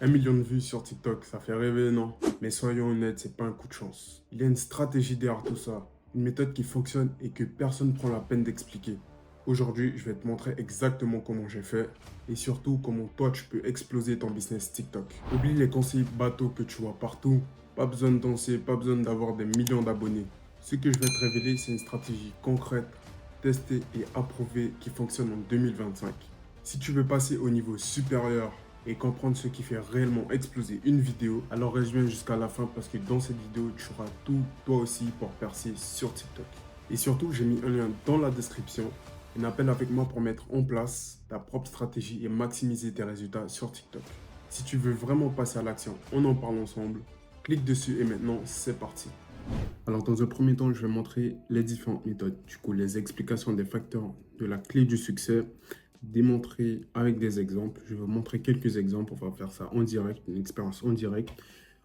Un million de vues sur TikTok, ça fait rêver, non? Mais soyons honnêtes, c'est pas un coup de chance. Il y a une stratégie derrière tout ça, une méthode qui fonctionne et que personne ne prend la peine d'expliquer. Aujourd'hui, je vais te montrer exactement comment j'ai fait et surtout comment toi tu peux exploser ton business TikTok. Oublie les conseils bateaux que tu vois partout, pas besoin de danser, pas besoin d'avoir des millions d'abonnés. Ce que je vais te révéler, c'est une stratégie concrète, testée et approuvée qui fonctionne en 2025. Si tu veux passer au niveau supérieur et comprendre ce qui fait réellement exploser une vidéo, alors reste bien jusqu'à la fin parce que dans cette vidéo, tu auras tout toi aussi pour percer sur TikTok. Et surtout, j'ai mis un lien dans la description, un appel avec moi pour mettre en place ta propre stratégie et maximiser tes résultats sur TikTok. Si tu veux vraiment passer à l'action, on en parle ensemble. Clique dessus et maintenant, c'est parti. Alors, dans un premier temps, je vais montrer les différentes méthodes, du coup, les explications des facteurs de la clé du succès, démontrer avec des exemples. Je vais vous montrer quelques exemples. On va faire ça en direct, une expérience en direct.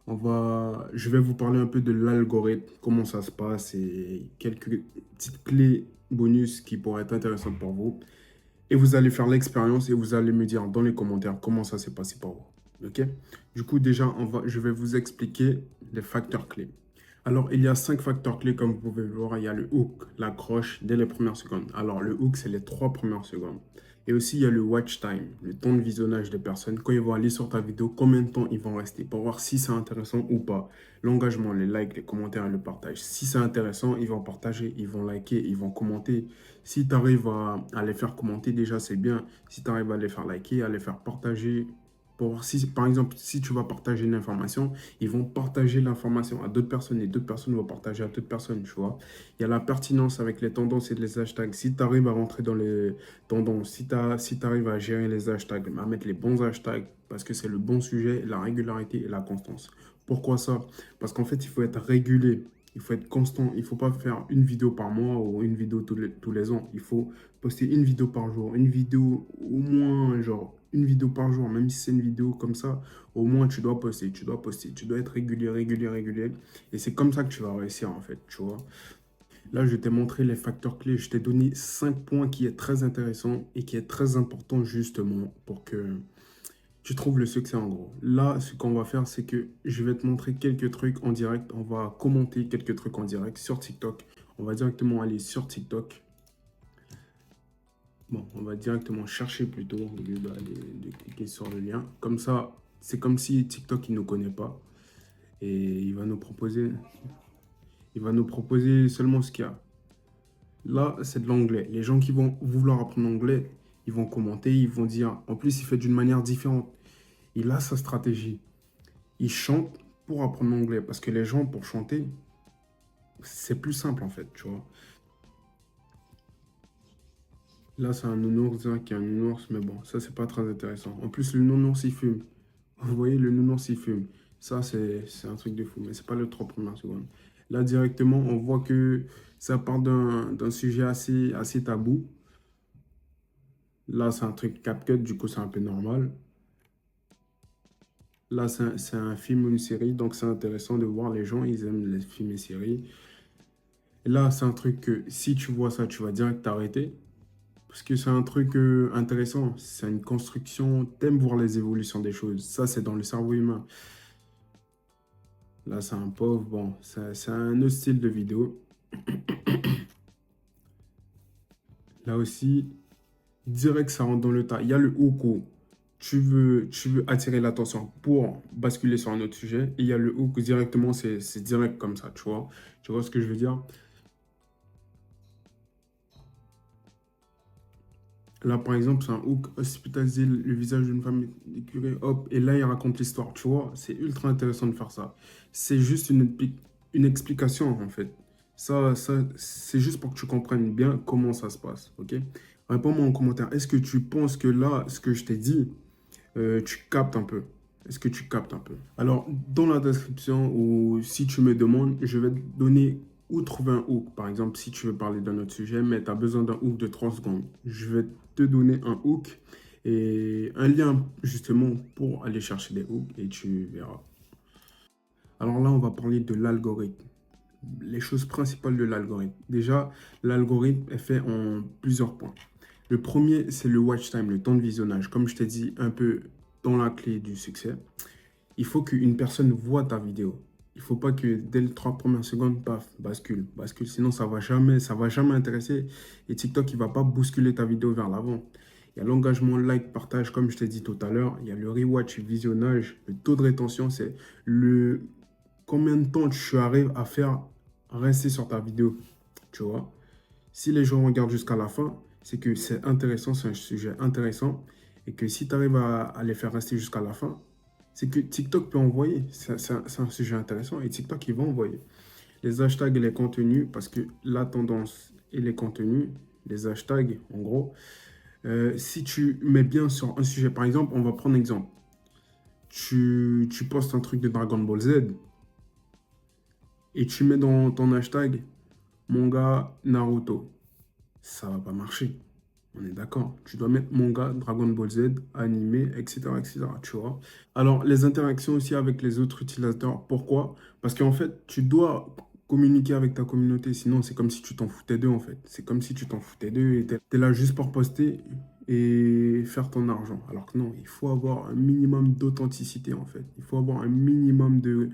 Je vais vous parler un peu de l'algorithme, comment ça se passe et quelques petites clés bonus qui pourraient être intéressantes pour vous. Et vous allez faire l'expérience et vous allez me dire dans les commentaires comment ça s'est passé pour vous. Ok? Du coup, déjà, je vais vous expliquer les facteurs clés. Alors, il y a 5 facteurs clés, comme vous pouvez le voir. Il y a le hook, l'accroche dès les premières secondes. Alors, le hook, c'est les 3 premières secondes. Et aussi, il y a le watch time, le temps de visionnage des personnes. Quand ils vont aller sur ta vidéo, combien de temps ils vont rester pour voir si c'est intéressant ou pas. L'engagement, les likes, les commentaires et le partage. Si c'est intéressant, ils vont partager, ils vont liker, ils vont commenter. Si tu arrives à les faire commenter, déjà, c'est bien. Si tu arrives à les faire liker, à les faire partager, pour voir si, par exemple, si tu vas partager une information, ils vont partager l'information à d'autres personnes et d'autres personnes vont partager à d'autres personnes, tu vois. Il y a la pertinence avec les tendances et les hashtags. Si tu arrives à rentrer dans les tendances, si tu arrives à gérer les hashtags, à mettre les bons hashtags, parce que c'est le bon sujet, la régularité et la constance. Pourquoi ça? Parce qu'en fait, il faut être régulé. Il faut être constant. Il ne faut pas faire une vidéo par mois ou une vidéo tous les ans. Il faut poster une vidéo par jour. Une vidéo au moins, genre, une vidéo par jour. Même si c'est une vidéo comme ça, au moins tu dois poster. Tu dois poster. Tu dois être régulier, régulier, régulier. Et c'est comme ça que tu vas réussir, en fait, tu vois. Là, je t'ai montré les facteurs clés. Je t'ai donné 5 points qui est très intéressant et qui est très important, justement, pour que tu trouves le succès en gros. Là, ce qu'on va faire, c'est que je vais te montrer quelques trucs en direct. On va commenter quelques trucs en direct sur TikTok. On va directement aller sur TikTok. Bon, on va directement chercher plutôt au lieu de cliquer sur le lien. Comme ça, c'est comme si TikTok, il ne nous connaît pas. Et il va nous proposer seulement ce qu'il y a. Là, c'est de l'anglais. Les gens qui vont vouloir apprendre l'anglais, ils vont commenter, ils vont dire. En plus, il fait d'une manière différente. Il a sa stratégie. Il chante pour apprendre l'anglais. Parce que les gens, pour chanter, c'est plus simple en fait, tu vois. Là, c'est un nounours qui est un nounours, mais bon, ça, c'est pas très intéressant. En plus, le nounours, il fume. Vous voyez, le nounours, il fume. Ça, c'est un truc de fou, mais c'est pas les 3 premières secondes. Là, directement, on voit que ça part d'un sujet assez tabou. Là, c'est un truc CapCut, du coup, c'est un peu normal. Là, c'est un film ou une série, donc c'est intéressant de voir les gens, ils aiment les films et séries. Et là, c'est un truc que si tu vois ça, tu vas direct t'arrêter. Parce que c'est un truc intéressant. C'est une construction. T'aimes voir les évolutions des choses. Ça, c'est dans le cerveau humain. Là, c'est un pauvre. Bon, c'est un autre style de vidéo. Là aussi, direct, ça rentre dans le tas. Il y a le hook où tu veux attirer l'attention pour basculer sur un autre sujet. Et il y a le hook où directement, c'est direct comme ça, tu vois. Tu vois ce que je veux dire? Là, par exemple, c'est un hook hospitalisé, le visage d'une femme écurée, hop, et là, il raconte l'histoire, tu vois. C'est ultra intéressant de faire ça. C'est juste une explication, en fait. C'est juste pour que tu comprennes bien comment ça se passe, ok? Réponds-moi en commentaire. Est-ce que tu penses que là, ce que je t'ai dit, tu captes un peu? Est-ce que tu captes un peu? Alors, dans la description, ou si tu me demandes, je vais te donner où trouver un hook. Par exemple, si tu veux parler d'un autre sujet, mais tu as besoin d'un hook de 3 secondes. Je vais te donner un hook et un lien justement pour aller chercher des hooks et tu verras. Alors là, on va parler de l'algorithme. Les choses principales de l'algorithme. Déjà, l'algorithme est fait en plusieurs points. Le premier, c'est le watch time, le temps de visionnage. Comme je t'ai dit un peu dans la clé du succès, il faut qu'une personne voit ta vidéo. Il ne faut pas que dès les 3 premières secondes, paf, bascule. Sinon, ça va jamais intéresser. Et TikTok, il ne va pas bousculer ta vidéo vers l'avant. Il y a l'engagement, like, partage, comme je t'ai dit tout à l'heure. Il y a le rewatch, visionnage. Le taux de rétention, c'est le combien de temps tu arrives à faire rester sur ta vidéo. Tu vois? Si les gens regardent jusqu'à la fin, c'est que c'est intéressant, c'est un sujet intéressant. Et que si tu arrives à les faire rester jusqu'à la fin, c'est que TikTok peut envoyer. C'est un sujet intéressant et TikTok, il va envoyer. Les hashtags et les contenus, parce que la tendance et les contenus, les hashtags, en gros, si tu mets bien sur un sujet, par exemple, on va prendre un exemple. Tu postes un truc de Dragon Ball Z et tu mets dans ton hashtag manga Naruto. Ça va pas marcher. On est d'accord. Tu dois mettre manga, Dragon Ball Z, animé, etc., etc., tu vois. Alors, les interactions aussi avec les autres utilisateurs. Pourquoi? Parce qu'en fait, tu dois communiquer avec ta communauté. Sinon, c'est comme si tu t'en foutais d'eux, en fait. C'est comme si tu t'en foutais d'eux et t'es là juste pour poster et faire ton argent. Alors que non, il faut avoir un minimum d'authenticité, en fait. Il faut avoir un minimum de,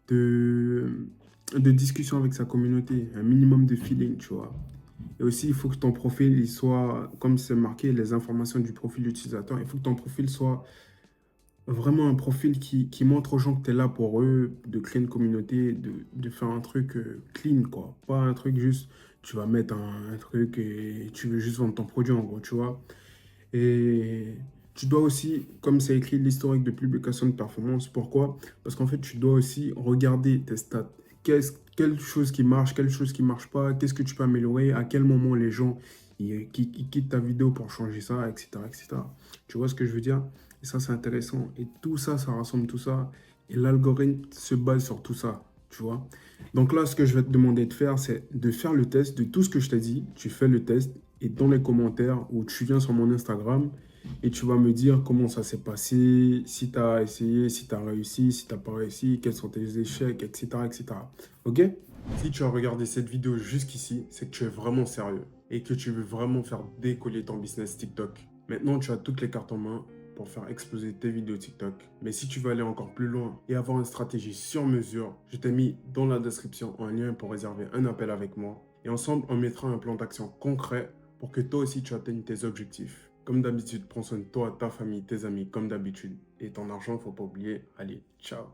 de discussion avec sa communauté, un minimum de feeling, tu vois. Et aussi, il faut que ton profil, il soit, comme c'est marqué, les informations du profil utilisateur, il faut que ton profil soit vraiment un profil qui montre aux gens que tu es là pour eux, de créer une communauté, de faire un truc clean, quoi. Pas un truc juste, tu vas mettre un truc et tu veux juste vendre ton produit, en gros, tu vois. Et tu dois aussi, comme c'est écrit, l'historique de publication de performance. Pourquoi? Parce qu'en fait, tu dois aussi regarder tes stats. Quelle chose qui marche, quelle chose qui marche pas, qu'est-ce que tu peux améliorer, à quel moment les gens ils quittent ta vidéo pour changer ça, etc., etc. Tu vois ce que je veux dire? Et ça, c'est intéressant. Et tout ça, ça rassemble tout ça. Et l'algorithme se base sur tout ça, tu vois? Donc là, ce que je vais te demander de faire, c'est de faire le test de tout ce que je t'ai dit. Tu fais le test et dans les commentaires ou tu viens sur mon Instagram et tu vas me dire comment ça s'est passé, si tu as essayé, si tu as réussi, si tu n'as pas réussi, quels sont tes échecs, etc., etc. Ok? Si tu as regardé cette vidéo jusqu'ici, c'est que tu es vraiment sérieux et que tu veux vraiment faire décoller ton business TikTok. Maintenant, tu as toutes les cartes en main pour faire exploser tes vidéos TikTok. Mais si tu veux aller encore plus loin et avoir une stratégie sur mesure, je t'ai mis dans la description un lien pour réserver un appel avec moi. Et ensemble, on mettra un plan d'action concret pour que toi aussi tu atteignes tes objectifs. Comme d'habitude, prends soin de toi, ta famille, tes amis, comme d'habitude. Et ton argent, faut pas oublier. Allez, ciao.